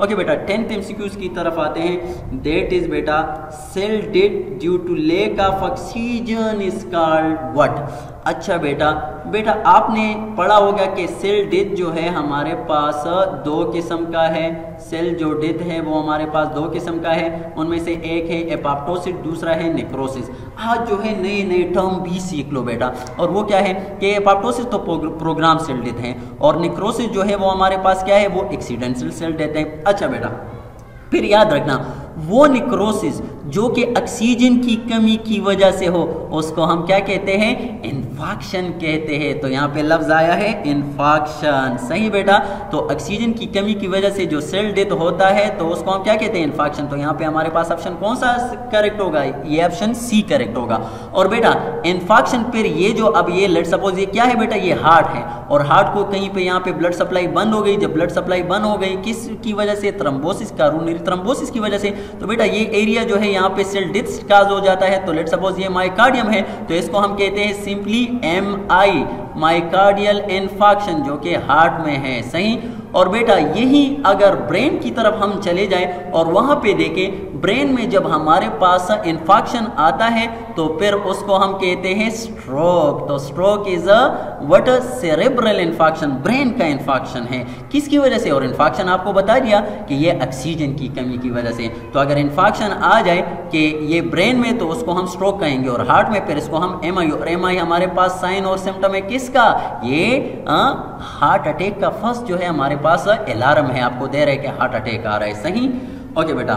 ओके बेटा 10th MCQs की तरफ आते हैं। दैट इज बेटा cell death due to lack of oxygen is called what? अच्छा बेटा आपने पढ़ा होगा कि सेल डेथ जो है हमारे पास 2 किस्म का है। सेल जो डेथ है वो हमारे पास 2 किस्म का है, उनमें से एक है एपोप्टोसिस, दूसरा है नेक्रोसिस। आज जो है नए टर्म भी सीख लो बेटा। और वो क्या है कि एपोप्टोसिस तो प्रोग्राम सेल डेथ है, और नेक्रोसिस जो है वो हमारे पास क्या है? वो एक्सीडेंटल सेल डेथ है। अच्छा बेटा फिर याद रखना, वो निक्रोसिस जो कि ऑक्सीजन की कमी की वजह से हो उसको हम क्या कहते हैं? इन्फाक्शन कहते हैं। तो यहाँ पे लफ्ज आया है इन्फाक्शन, सही बेटा। तो ऑक्सीजन की कमी की वजह से जो सेल डेथ होता है तो उसको हम क्या कहते हैं? इन्फाक्शन। तो यहाँ पे हमारे पास ऑप्शन कौन सा करेक्ट होगा? ये ऑप्शन सी करेक्ट होगा। और बेटा इन्फाक्शन फिर ये जो अब ये लेट सपोज ये क्या है बेटा? ये हार्ट है, और हार्ट को कहीं पे यहाँ पे ब्लड सप्लाई बंद हो गई। जब ब्लड सप्लाई बंद हो गई किस की वजह से? थ्रोम्बोसिस, कोरोनरी थ्रोम्बोसिस की वजह से। तो बेटा ये एरिया जो है यहाँ पे सेल डेथ काज हो जाता है। तो लेट सपोज ये माइकार्डियम है, तो इसको हम कहते हैं सिंपली MI, माइकार्डियल इन्फाक्शन, जो कि हार्ट में है, सही। और बेटा यही अगर ब्रेन की तरफ हम चले जाएं और वहां पे देखें, ब्रेन में जब हमारे पास इन्फाक्शन आता है तो फिर उसको हम कहते हैं स्ट्रोक। तो stroke is what? Cerebral infarction, brain का इन्फाक्शन है। किसकी वजह से? और इन्फाक्शन आपको बता दिया कि ये ऑक्सीजन की कमी की वजह से। तो अगर इन्फाक्शन आ जाए कि ये ब्रेन में तो उसको हम स्ट्रोक कहेंगे, और हार्ट में फिर इसको हम MI। और MI हमारे पास साइन और सिम्टम है किसका? ये हार्ट अटैक का फर्स्ट जो है हमारे पास अलार्म है, आपको दे रहे कि हार्ट अटैक आ रहा है, सही। ओके बेटा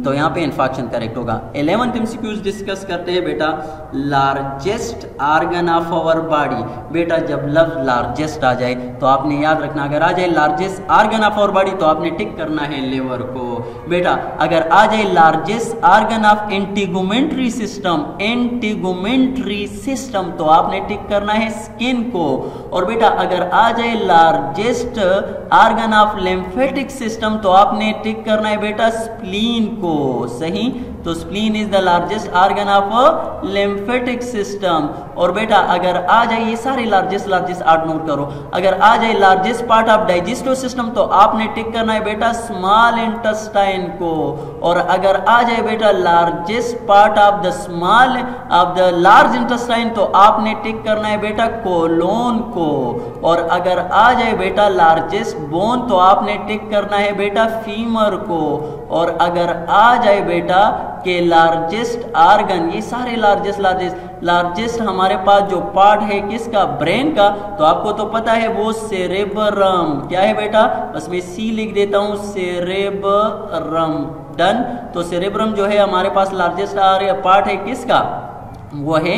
तो यहाँ पे इन्फाक्शन करेक्ट होगा। 11th MCQs डिस्कस करते हैं बेटा largest organ of our body. बेटा जब लफ्ज लार्जेस्ट आ जाए तो आपने याद रखना, अगर आ जाए largest organ of our body तो आपने टिक करना है लिवर को। बेटा अगर आ जाए largest organ of integumentary system, integumentary system, तो आपने टिक करना है स्किन को। और बेटा अगर आ जाए largest organ of lymphatic system तो आपने टिक करना है बेटा स्प्लीन को, सही। तो spleen is the largest organ of lymphatic system. और बेटा अगर आ जाए ये सारे लार्जेस्ट आर्ट नोट करो, अगर आ जाए largest part of digestive system तो आपने टिक करना है बेटा स्मॉल इंटेस्टाइन को। और अगर आ जाए बेटा largest part of the large intestine तो आपने टिक करना है बेटा कोलोन को। और अगर आ जाए बेटा लार्जेस्ट बोन तो आपने टिक करना है बेटा फीमर को। और अगर आ जाए बेटा के लार्जेस्ट आर्गन, ये सारे लार्जेस्ट हमारे पास जो पार्ट है किसका? ब्रेन का। तो आपको तो पता है वो सेरेब्रम, क्या है बेटा? बस मैं सी लिख देता हूं, सेरेब्रम, डन। तो सेरेब्रम जो है हमारे पास लार्जेस्ट पार्ट है किसका? वो है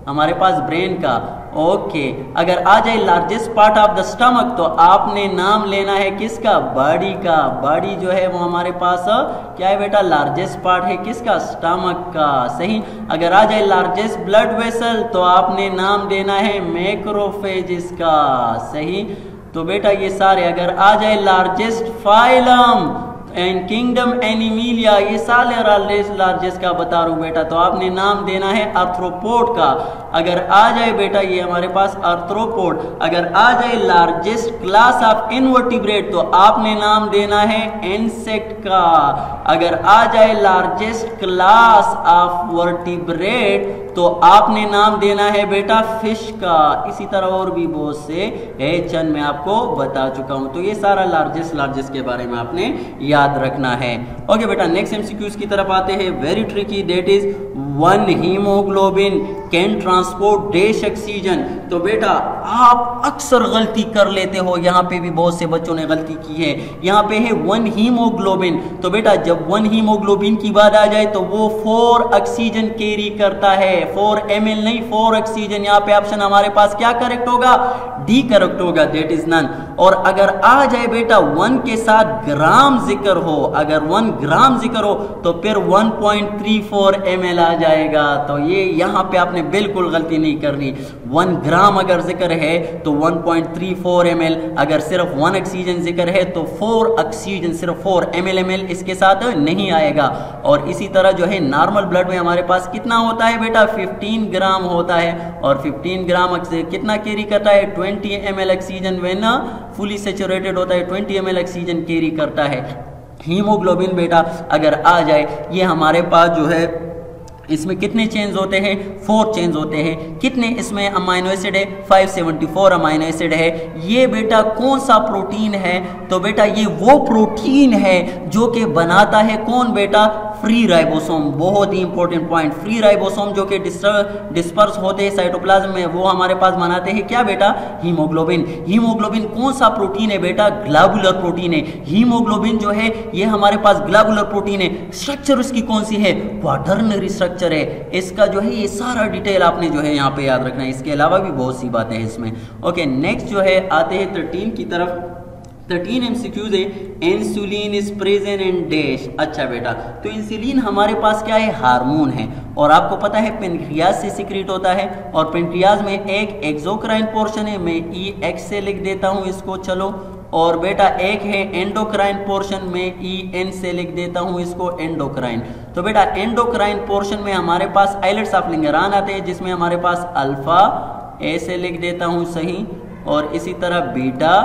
हमारे पास ब्रेन का। ओके अगर आ जाए largest part of the stomach तो आपने नाम लेना है किसका? बॉडी का। बॉडी जो है वो हमारे पास क्या है बेटा? लार्जेस्ट पार्ट है किसका? स्टमक का, सही। अगर आ जाए लार्जेस्ट ब्लड वेसल तो आपने नाम देना है मैक्रोफेजिस का, सही। तो बेटा ये सारे, अगर आ जाए largest phylum, and kingdom Animalia, ये सारे लार्जेस्ट का बता रहा हूं बेटा, तो आपने नाम देना है आर्थ्रोपोड का। अगर आ जाए बेटा ये हमारे पास आर्थ्रोपोड, अगर आ जाए लार्जेस्ट क्लास ऑफ इनवर्टिब्रेट तो आपने नाम देना है इंसेक्ट का। अगर आ जाए लार्जेस्ट क्लास ऑफ वर्टिब्रेट तो आपने नाम देना है बेटा फिश का। इसी तरह और भी बहुत से है, चंद मैं आपको बता चुका हूं। तो ये सारा लार्जेस्ट के बारे में आपने याद रखना है। ओके बेटा, नेक्स्ट एमसीक्यूज की तरफ आते हैं। Very tricky, that is 1 haemoglobin can transport dash oxygen. तो बेटा आप अक्सर गलती कर लेते हो, यहाँ पे भी बहुत से बच्चों ने गलती की है। यहाँ पे है 1 हीमोग्लोबिन, तो बेटा जब 1 हीमोग्लोबिन की बात आ जाए तो वो 4 ऑक्सीजन कैरी करता है, 4 ml नहीं 4 ऑक्सीजन। यहाँ पे ऑप्शन हमारे पास क्या करेक्ट होगा? डी करेक्ट होगा, दैट इज नन। और अगर आ जाए बेटा 1 के साथ ग्राम जिक्र हो, अगर 1 ग्राम जिक्र हो तो फिर 1.34 ml आ जाएगा। तो ये यहाँ पे आपने बिल्कुल गलती नहीं करनी। 1 ग्राम अगर जिक्र है तो 1.34 ml, अगर सिर्फ 1 ऑक्सीजन जिक्र है तो 4 ऑक्सीजन सिर्फ 4 ml इसके साथ नहीं आएगा। और इसी तरह जो है नॉर्मल ब्लड में हमारे पास कितना होता है बेटा? 15 ग्राम होता है, और 15 ग्राम कितना कैरी करता है? 20 ml oxygen. When fully saturated होता है 20 ml ऑक्सीजन कैरी करता है। हीमोग्लोबिन बेटा अगर आ जाए, ये हमारे पास जो है इसमें कितने चेंज होते हैं? 4 चेंज होते हैं। कितने इसमें अमाइनो एसिड है? 574 अमाइनो एसिड है। ये बेटा कौन सा प्रोटीन है? तो बेटा ये वो प्रोटीन है जो कि बनाता है कौन बेटा? Free ribosome. बहुत ही इंपॉर्टेंट पॉइंट, फ्री राइबोसोम जो कि डिस्पर्स होते हैं साइटोप्लाज्म में, वो हमारे पास बनाते हैं क्या बेटा? हीमोग्लोबिन। हीमोग्लोबिन कौन सा प्रोटीन है बेटा? ग्लोबुलर प्रोटीन है। हीमोग्लोबिन जो है ये हमारे पास ग्लोबुलर प्रोटीन है। स्ट्रक्चर उसकी कौन सी है? क्वाटर्नरी स्ट्रक्चर है। इसका जो है ये सारा डिटेल आपने जो है यहाँ पे याद रखना है। इसके अलावा भी बहुत सी बातें हैं इसमें। ओके, नेक्स्ट जो है आते हैं 13 की तरफ। 13 एमसीक्यूज है। Insulin is present in dash. अच्छा बेटा, तो इंसुलिन हमारे पास क्या है? हार्मोन है, और आपको पता है पेनक्रियाज से सिक्रीट होता है, और पेनक्रियाज में एक एक्सोक्राइन पोर्शन है, मैं EX से लिख देता हूँ इसको, चलो। और बेटा एक है एंडोक्राइन पोर्शन में, EN से लिख देता हूँ इसको, एंडोक्राइन। तो बेटा एंडोक्राइन पोर्शन में हमारे पास आइलेट्स ऑफ लिंगरान आते हैं, जिसमें हमारे पास अल्फा, A से लिख देता हूँ सही, और इसी तरह बीटा,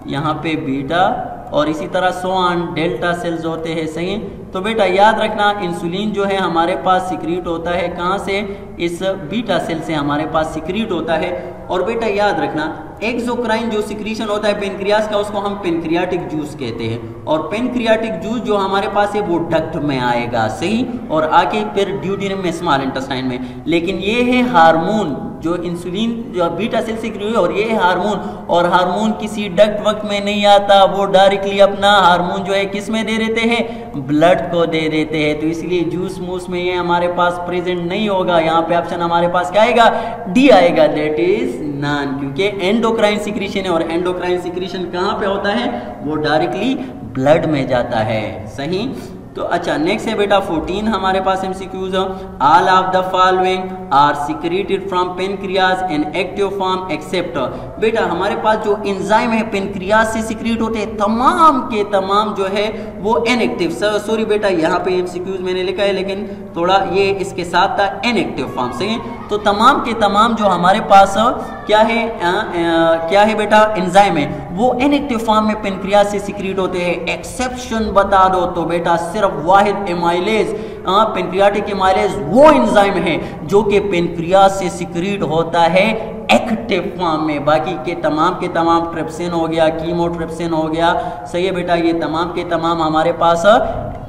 यहाँ पे बीटा, और इसी तरह सोआन डेल्टा सेल्स होते हैं सही। तो बेटा याद रखना इंसुलिन जो है हमारे पास सिक्रीट होता है कहाँ से? इस बीटा सेल से हमारे पास सिक्रीट होता है। और बेटा याद रखना एक्सोक्राइन जो सिक्रीशन होता है पेनक्रियास का, उसको हम पेनक्रियाटिक जूस कहते हैं, और पेनक्रियाटिक जूस जो हमारे पास है वो डक्ट में आएगा सही, और आके फिर ड्यूडेनम में, स्मॉल इंटेस्टाइन में। लेकिन ये है हार्मोन जो इंसुलिन जो बीटा सेल सिक्रीट, और ये है हार्मोन, और हार्मोन किसी डक्ट वक्त में नहीं आता, वो डायरेक्टली अपना हार्मोन जो है किस में दे देते हैं? ब्लड को दे देते हैं। तो इसलिए जूस मूस में ये हमारे पास प्रेजेंट नहीं होगा। यहाँ पे ऑप्शन हमारे पास क्या आएगा? डी आएगा, दैट इज नॉन, क्योंकि एंडोक्राइन सिक्रीशन है, और एंडोक्राइन सिक्रीशन कहाँ पे होता है? वो डायरेक्टली ब्लड में जाता है सही। तो अच्छा नेक्स्ट है बेटा 14 हमारे पास MCQs. All of the following are secreted from pancreas in active form except. बेटा हमारे पास जो एंजाइम है पेनक्रियाज से सिक्रेट होते हैं, तमाम के तमाम जो है वो इनएक्टिव। सॉरी बेटा यहाँ पे एमसीक्यूज मैंने लिखा है, लेकिन थोड़ा ये इसके साथ था इनएक्टिव फॉर्म सही। तो तमाम के तमाम जो हमारे पास क्या है बेटा? एंजाइम है, वो इनएक्टिव फॉर्म में पेनक्रियाज से सिक्रेट होते हैं। एक्सेप्शन बता दो तो बेटा सिर्फ वाहिद एमाइलेज, पेनक्रियाटिक एमाइलेज वो एंजाइम है जो कि पेनक्रियाज से सिक्रेट होता है एक्टिव फॉर्म में। बाकी के तमाम ट्रिप्सिन हो गया, कीमोट्रिप्सिन हो गया सही है बेटा, ये तमाम के तमाम हमारे पास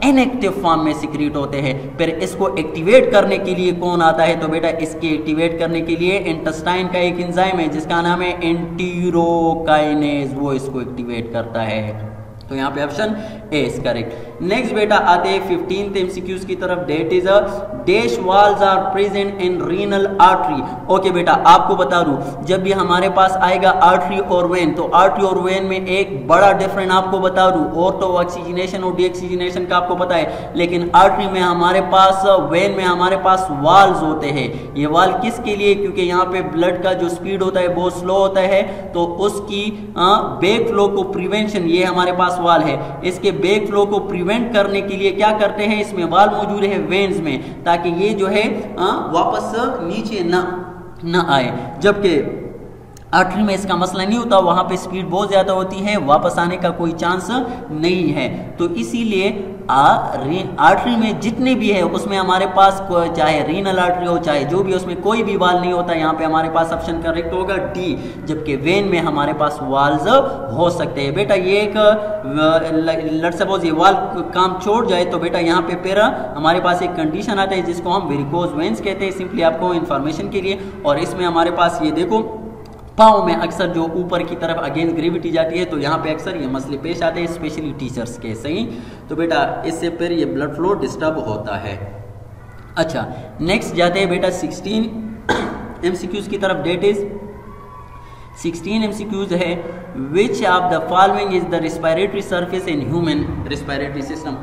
इनएक्टिव फॉर्म में सिक्रेट होते हैं। फिर इसको एक्टिवेट करने के लिए कौन आता है? तो बेटा इसके एक्टिवेट करने के लिए इंटेस्टाइन का एक एंजाइम है जिसका नाम है एंटीरोकाइनेज, वो इसको एक्टिवेट करता है। तो यहाँ पे option A is correct. Next बेटा आते हैं 15th एमसीक्यूज की तरफ। That is a dash walls are present in renal artery. Okay बेटा आपको बता दूं, जब भी हमारे पास आएगा आर्टरी और वेन, तो आर्टरी और वेन में एक बड़ा डिफरेंस आपको बता दूं। और तो ऑक्सीजनेशन और डीऑक्सीजनेशन का आपको पता है, लेकिन आर्टरी में हमारे पास, वेन में हमारे पास वाल्स होते हैं। ये वाल किसके लिए? क्योंकि यहाँ पे ब्लड का जो स्पीड होता है बहुत स्लो होता है, तो उसकी बैक फ्लो को प्रिवेंशन ये हमारे पास पास वाल है, इसके बैक फ्लो को प्रिवेंट करने के लिए क्या करते हैं, इसमें वाल मौजूद है वेन्स में, ताकि ये जो है वापस नीचे ना आए। जबकि आर्टरी में इसका मसला नहीं होता, वहां पे स्पीड बहुत ज्यादा होती है, वापस आने का कोई चांस नहीं है। तो इसीलिए आर्टरी में जितने भी है उसमें हमारे पास चाहे रीनल आर्टरी हो चाहे जो भी, उसमें कोई भी वाल नहीं होता। यहाँ पे हमारे पास ऑप्शन करेक्ट होगा डी। जबकि वेन में हमारे पास वाल्स हो सकते हैं। बेटा ये एक लेट्स सपोज ये वाल काम छोड़ जाए तो बेटा यहाँ पे फिर हमारे पास एक कंडीशन आता है जिसको हम वेरिकोज वेन्स कहते हैं, सिंपली आपको इंफॉर्मेशन के लिए। और इसमें हमारे पास ये देखो पाँव में अक्सर जो ऊपर की तरफ अगेंस्ट ग्रेविटी जाती है, तो यहाँ पे अक्सर ये मसले पेश आते हैं, स्पेशली टीचर्स के। सही, तो बेटा इससे फिर ये ब्लड फ्लो डिस्टर्ब होता है। अच्छा, नेक्स्ट जाते हैं बेटा 16 MCQs की तरफ। डेट इज 16 MCQs है, विच of the following is the respiratory surface in human respiratory system.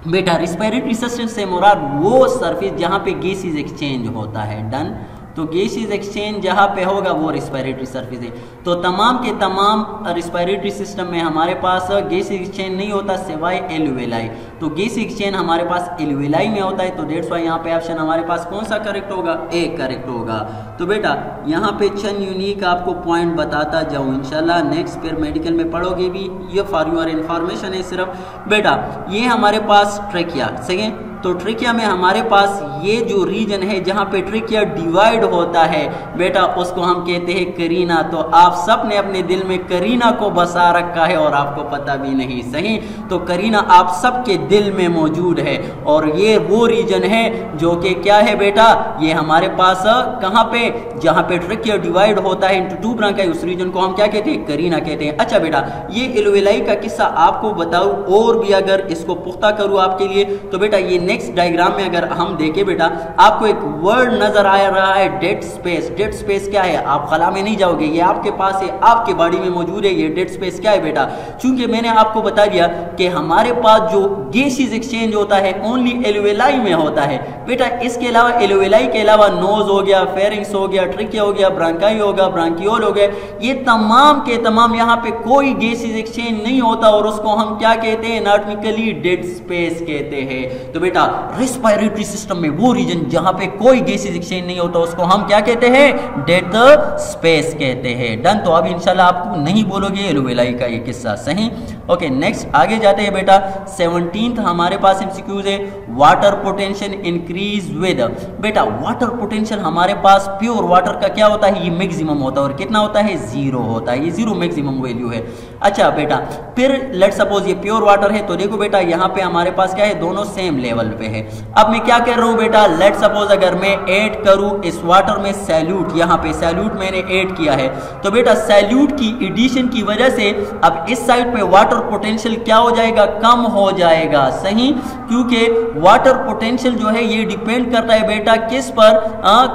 बेटा रेस्पिरेटरी सिस्टम से मुराद वो सरफेस जहाँ पे गैसेस एक्सचेंज होता है। डन, तो गैसेस एक्सचेंज जहाँ पे होगा वो रेस्पिरेटरी सरफेस है। तो तमाम के तमाम रेस्पिरेटरी सिस्टम में हमारे पास गैस एक्सचेंज नहीं होता सिवाय एल्वेलाई। तो गैस एक्सचेंज हमारे पास एल्वेलाई में होता है। तो डेट्स वाई यहाँ पे ऑप्शन हमारे पास कौन सा करेक्ट होगा, ए करेक्ट होगा। तो बेटा यहाँ पे चंद यूनिक आपको पॉइंट बताता जाऊँ इंशाल्लाह, नेक्स्ट फिर मेडिकल में पढ़ोगे भी, ये फॉर योर इन्फॉर्मेशन है सिर्फ। बेटा ये हमारे पास ट्रेकिया, सही है। तो ट्रेकिया में हमारे पास ये जो रीजन है जहाँ पे ट्रेकिया डिवाइड होता है बेटा, उसको हम कहते हैं करीना। तो आप सब ने अपने दिल में करीना को बसा रखा है और आपको पता भी नहीं। सही, तो करीना आप सबके दिल में मौजूद है और ये वो रीजन है जो कि क्या है बेटा, ये हमारे पास कहाँ पे, जहाँ पे ट्रेकिया डिवाइड होता है इंटू टू ब्रांकाई, उस रीजन को हम क्या कहते हैं, करीना कहते हैं। अच्छा बेटा ये एल्वेलाई का किस्सा आपको बताऊं और भी अगर इसको पुख्ता करूँ आपके लिए, तो बेटा ये नेक्स्ट डायग्राम में अगर हम देखें बेटा, आपको एक वर्ड नजर आ रहा है डेड स्पेस। डेड स्पेस क्या है, आप खला में नहीं जाओगे, ये आपके पास है, आपके बॉडी में मौजूद है। ये डेड स्पेस क्या है बेटा, चूंकि मैंने आपको बता दिया कि हमारे पास जो गैसेस एक्सचेंज होता है ओनली एल्वेलाई में होता है बेटा। इसके अलावा एल्वेलाई के अलावा नोज हो गया, फेरिंग्स हो गया, ट्रिकिया हो गया, ब्रांकाई होगा, ब्रांकियोल हो गया, ये तमाम के तमाम यहाँ पे कोई गैसेस एक्सचेंज नहीं होता और उसको हम क्या कहते हैं, एनाटॉमिकली डेड स्पेस कहते हैं। तो बेटा रेस्पिरेटरी सिस्टम में वो रीजन जहां पे कोई गैसेस एक्सचेंज नहीं होता उसको हम क्या कहते हैं, डेड स्पेस कहते हैं। डन, तो अब इंशाल्लाह आपको नहीं बोलोगे एल्वेलाई का ये किस्सा। सही, ओके नेक्स्ट आगे जाते हैं बेटा। 17th हमारे पास एमसीक्यूज है, वाटर पोटेंशियल इंक्रीज विद। बेटा वाटर पोटेंशियल हमारे पास प्योर वाटर का क्या होता है, ये मैक्सिमम होता है और कितना होता है, 0 होता है, ये 0 मैक्सिमम वैल्यू है। अच्छा बेटा फिर लेट सपोज ये प्योर वाटर है, तो देखो बेटा यहाँ पे हमारे पास क्या है, दोनों सेम लेवल पे है। अब मैं क्या कर रहा हूँ बेटा, लेट सपोज अगर मैं ऐड करूँ इस वाटर में सैल्यूट, यहाँ पे सैल्यूट मैंने ऐड किया है, तो बेटा सैल्यूट की एडिशन की वजह से अब इस साइड पे वाटर पोटेंशियल क्या हो जाएगा, कम हो जाएगा। सही, क्योंकि वाटर पोटेंशियल जो है ये डिपेंड करता है बेटा किस पर,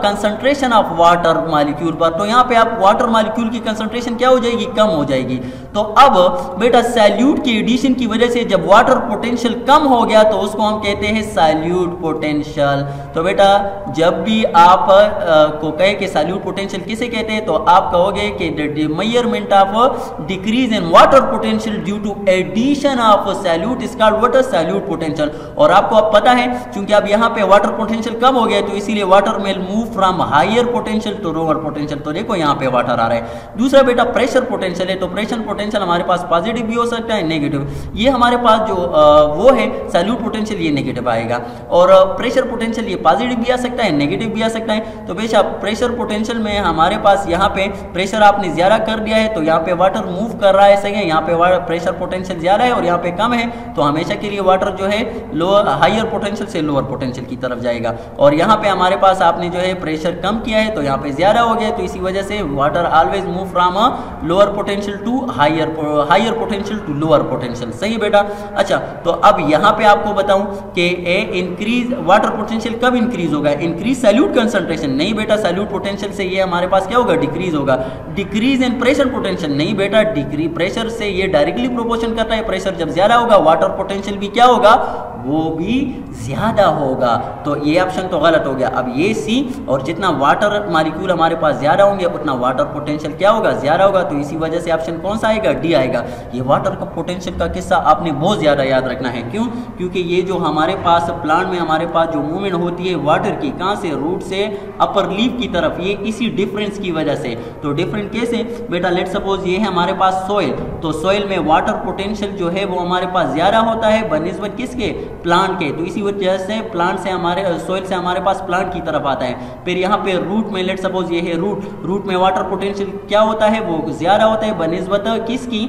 कंसंट्रेशन ऑफ वाटर मॉलिक्यूल पर। तो यहाँ पे आप वाटर मॉलिक्यूल की कंसंट्रेशन क्या हो जाएगी, कम हो जाएगी। तो अब बेटा सैल्यूट की एडिशन की वजह से जब वाटर पोटेंशियल कम हो गया तो उसको हम कहते हैं सैल्यूट पोटेंशियल। तो बेटा जब भी आप को कहे कि सैल्यूट पोटेंशियल किसे कहते हैं, तो आप कहोगे कि the measurement of decrease in water potential due to addition of solute is called what, solute potential. और आपको अब पता है क्योंकि अब यहाँ पे वाटर पोटेंशियल कम हो गया तो इसीलिए water will move from higher potential to lower potential. तो देखो यहाँ पे वाटर आ रहा है। दूसरा बेटा प्रेशर पोटेंशियल है, तो प्रेशर पोटेंशियल हमारे पास पॉजिटिव भी हो सकता है, नेगेटिव। ये हमारे पास जो वो है सैल्यूट पोटेंशियल, ये नेगेटिव आएगा। और प्रेशर पोटेंशियल ये पॉजिटिव भी आ सकता है, नेगेटिव भी आ सकता है। तो बेशक प्रेशर पोटेंशियल में हमारे पास यहाँ पे प्रेशर आपने ज्यादा कर दिया है तो यहाँ पे वाटर मूव कर रहा है। सही है, यहाँ पे प्रेशर पोटेंशियल ज्यादा है और यहाँ पे कम है, तो हमेशा के लिए वाटर जो है लोअर हायर पोटेंशियल से लोअर पोटेंशियल की तरफ जाएगा। और यहाँ पे हमारे पास आपने जो है प्रेशर कम किया है तो यहाँ पे ज्यादा हो गया, तो इसी वजह से water always move from lower potential to higher potential to lower potential. सही बेटा। अच्छा तो अब यहाँ पे आपको बताऊं कि इंक्रीज वाटर पोटेंशियल कब इंक्रीज होगा, इंक्रीज सैल्यूट कंसंट्रेशन, नहीं बेटा सैल्यूट पोटेंशियल से ये हमारे पास क्या होगा, डिक्रीज होगा। डिक्रीज इन प्रेशर पोटेंशियल, नहीं बेटा डिक्रीज प्रेशर से ये डायरेक्टली प्रोपोर्शन करता है, प्रेशर जब ज्यादा होगा वाटर पोटेंशियल भी क्या होगा, वो भी ज्यादा होगा। तो ये ऑप्शन तो गलत हो गया। अब ये सी, और जितना वाटर मॉलिक्यूल हमारे पास ज्यादा होंगे उतना वाटर पोटेंशियल क्या होगा, ज्यादा होगा। तो इसी वजह से ऑप्शन कौन सा आएगा, डी आएगा। ये वाटर का पोटेंशियल का किस्सा आपने बहुत ज्यादा याद रखना है। क्यों, क्योंकि ये जो हमारे पास प्लांट में हमारे पास जो मूवमेंट होती है वाटर की, कहां से, रूट से अपर लीफ की तरफ, ये इसी डिफरेंस की वजह से। तो डिफरेंट कैसे बेटा, लेट सपोज ये है हमारे पास सोइल, तो सोइल में वाटर पोटेंशियल जो है वो हमारे पास ज्यादा होता है बनिस्बत किसके, प्लांट के। तो इसी वजह से प्लांट से हमारे सोइल से हमारे पास प्लांट की तरफ आता है। फिर यहाँ पे रूट में लेट सपोज ये है रूट, रूट में वाटर पोटेंशियल क्या होता है, वो ज्यादा होता है बनिस्बत किसकी,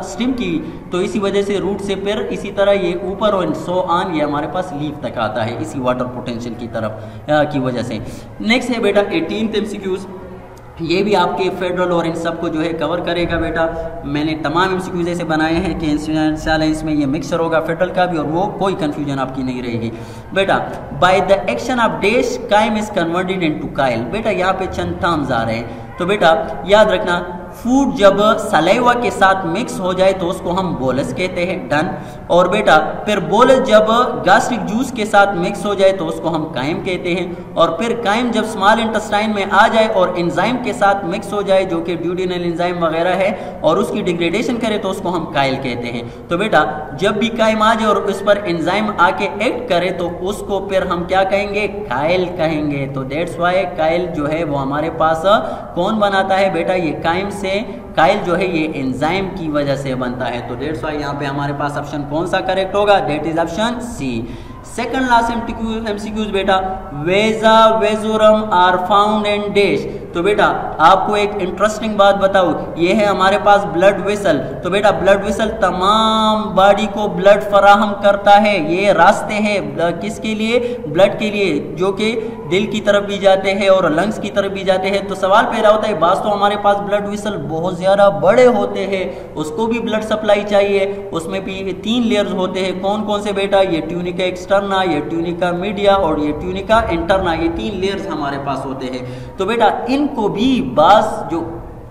स्टेम की। तो इसी वजह से रूट से फिर इसी तरह ये ऊपर और सो ऑन ये हमारे पास लीफ तक आता है, इसी वाटर पोटेंशियल की तरफ की वजह से। नेक्स्ट है बेटा 18th एमसीक्यूज, ये भी आपके फेडरल और इन सब को जो है कवर करेगा बेटा। मैंने तमाम एमसीक्यूज ऐसे बनाए हैं कि इंशाल्लाह इसमें ये मिक्सचर होगा फेडरल का भी, और वो कोई कंफ्यूजन आपकी नहीं रहेगी बेटा। By the action of dash chyme is converted into chyle. बेटा यहाँ पे चंद टर्म्स आ रहे हैं, तो बेटा याद रखना, फूड जब सलाइवा के साथ मिक्स हो जाए तो उसको हम बोलस कहते हैं, डन। और बेटा फिर बोलस जब गैस्ट्रिक जूस के साथ मिक्स हो जाए तो उसको हम काइम कहते हैं। और फिर काइम जब स्मॉल इंटेस्टाइन में आ जाए और एंजाइम के साथ मिक्स हो जाए जो कि ड्यूडेनल एंजाइम वगैरह है, और उसकी डिग्रेडेशन करे तो उसको हम काइल कहते हैं। तो बेटा जब भी काइम आ जाए और उस पर एंजाइम आके एक्ट करे तो उसको फिर हम क्या कहेंगे, काइल कहेंगे। तो दैट्स वाई काइल जो है वो हमारे पास कौन बनाता है बेटा, ये काइम से, काइल जो है ये एंजाइम की वजह से बनता है। तो दैट्स वाई यहाँ पे हमारे पास ऑप्शन कौन सा करेक्ट होगा, that is option C. Second last MCQs बेटा, vasa vasorum are found in dash. तो बेटा आपको एक इंटरेस्टिंग बात बताओ, ये है हमारे पास ब्लड वेसल। तो बेटा ब्लड वेसल तमाम बॉडी को ब्लड फराहम करता है, ये रास्ते हैं किसके लिए, ब्लड के लिए, जो कि दिल की तरफ भी जाते हैं और लंग्स की तरफ भी जाते हैं। तो सवाल पैदा होता है, बास तो हमारे पास ब्लड वेसल बहुत ज्यादा बड़े होते हैं, उसको भी ब्लड सप्लाई चाहिए, उसमें भी 3 लेयर्स होते हैं। कौन कौन से बेटा, ये ट्यूनिका एक्सटर्ना, ये ट्यूनिका मीडिया और ये ट्यूनिका इंटरना, ये 3 लेयर्स हमारे पास होते हैं। तो बेटा इनको भी बास जो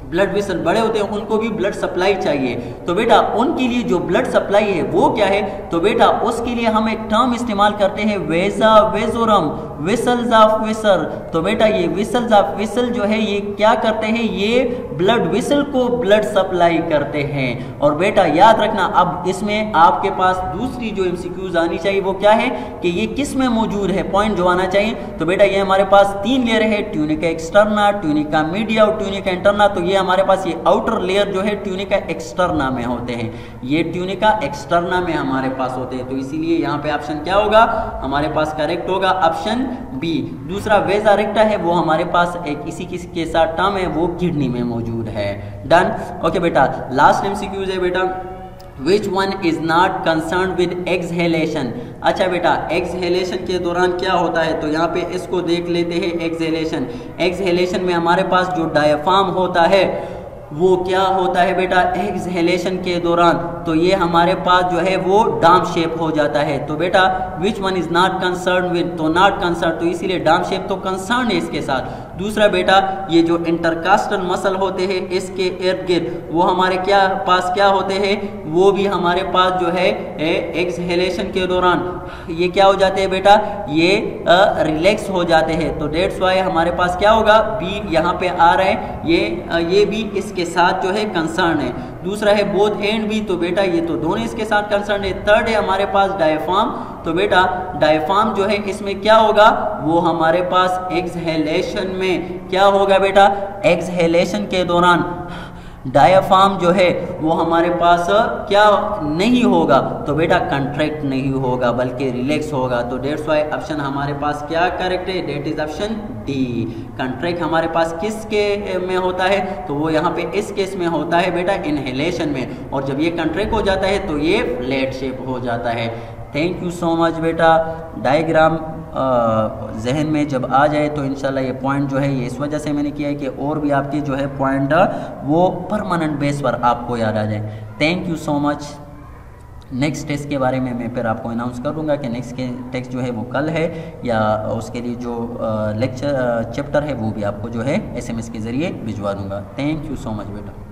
ब्लड वेसल बड़े होते हैं उनको भी ब्लड सप्लाई चाहिए। तो बेटा उनके लिए जो ब्लड सप्लाई है वो क्या है, तो बेटा उसके लिए हम एक टर्म इस्तेमाल करते हैं, वेजा वेजोरम, वेसल्स ऑफ वेसल। तो बेटा ये वेसल्स ऑफ वेसल जो है ये क्या करते हैं, ये ब्लड वेसल को ब्लड सप्लाई करते हैं। और बेटा याद रखना, अब इसमें आपके पास दूसरी जो एमसीक्यूज आनी चाहिए वो क्या है कि ये किस में मौजूद है, पॉइंट जो आना चाहिए। तो बेटा ये हमारे पास 3 लेयर है, ट्यूनिका एक्सटर्ना, ट्यूनिका मीडिया और ट्यूनिका इंटरना। तो ये हमारे पास ये आउटर लेयर जो है ट्यूनिका एक्सटर्ना में होते हैं, ये ट्यूनिका एक्सटर्ना में हमारे पास होते हैं। तो इसीलिए यहाँ पे ऑप्शन क्या होगा, हमारे पास करेक्ट होगा ऑप्शन बी। दूसरा वेजा रेक्टा है वो हमारे पास एक इसी के साथ टर्म है, वो किडनी में मौजूद है, डन। ओके बेटा लास्ट एमसीक्यूज है बेटा, Which one is not concerned with exhalation। अच्छा बेटा एक्सहेलेशन के दौरान क्या होता है, तो यहाँ पे इसको देख लेते हैं। एक्सहेलेशन, एक्सहेलेशन में हमारे पास जो डायफ्राम होता है वो क्या होता है बेटा, एक्सहेलेशन के दौरान तो ये हमारे पास जो है वो डाम शेप हो जाता है। तो बेटा which one is not concern with, तो नॉट कंसर्न, तो इसीलिए डाम शेप तो कंसर्न है इसके साथ। दूसरा बेटा ये जो इंटरकास्टल मसल होते हैं इसके इर्द गिर्द वो हमारे पास क्या होते हैं, वो भी हमारे पास जो है एक्सहेलेशन के दौरान ये क्या हो जाते हैं बेटा, ये रिलैक्स हो जाते हैं। तो डेट्स वाई हमारे पास क्या होगा, बी यहाँ पे आ रहा है, ये भी इसके साथ जो है कंसर्न है। दूसरा है बोथ एंड भी, तो बेटा ये तो दोनों इसके साथ कंसर्न है। थर्ड है हमारे पास डायफ्राम, तो बेटा डायफ्राम जो है इसमें क्या होगा, वो हमारे पास एक्सहेलेशन में क्या होगा बेटा, एक्सहेलेशन के दौरान डायफ्राम जो है वो हमारे पास क्या नहीं होगा, तो बेटा कंट्रैक्ट नहीं होगा बल्कि रिलैक्स होगा। तो डेट्स वाई ऑप्शन हमारे पास क्या करेक्ट है, that is option D. Contract हमारे पास किस के में होता है, तो वो यहाँ पे इस केस में होता है बेटा इनहेलेशन में, और जब ये कंट्रैक्ट हो जाता है तो ये फ्लैट शेप हो जाता है। थैंक यू सो मच बेटा। डायग्राम जहन में जब आ जाए तो इंशाल्लाह ये पॉइंट जो है ये इस वजह से मैंने किया है कि और भी आपके जो है पॉइंट वो परमानेंट बेस पर आपको याद आ जाए। Thank you so much. Next test के बारे में मैं फिर आपको अनाउंस कर दूंगा कि नेक्स्ट के टेस्ट जो है वो कल है, या उसके लिए जो लेक्चर चैप्टर है वो भी आपको जो है SMS के ज़रिए भिजवा दूंगा। थैंक यू सो मच बेटा।